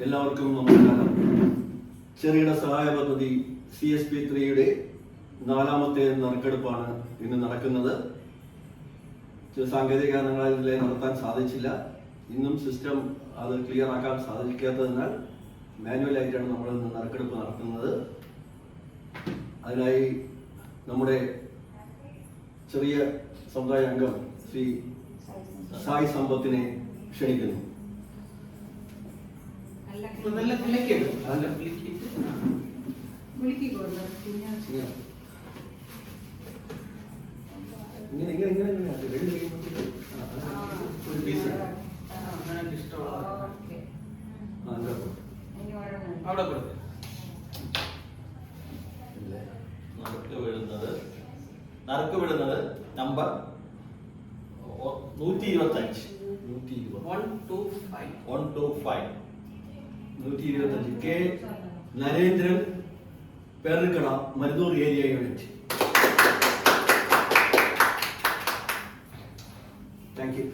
എല്ലാവർക്കും നമസ്കാരം. ചെറുകിട സഹായ പദ്ധതി CSP3യുടെ 4ാമത്തെ നറുക്കെടുപ്പാണ് ഇന്ന് നടക്കുന്നത്. ചില സാങ്കേതിക കാരണങ്ങളാൽ ഇതിലെ നടത്താൻ സാധിച്ചില്ല. ഇന്നും സിസ്റ്റം അത് ക്ലിയർ ആക്കാൻ സാധിക്കാത്തതിനാൽ മാനുവലായിട്ടാണ് നമ്മൾ ഇന്ന് നറുക്കെടുപ്പ് നടത്തുന്നത്. അതിനായി നമ്മുടെ ചെറിയ സമുദായ അംഗം ശ്രീ സായി സമ്പത്തിനെ ക്ഷണിക്കുന്നു. നറുക്ക് വിടുന്നത് number 125 K Narendran, Perkada, Marunnur area unit. Thank U.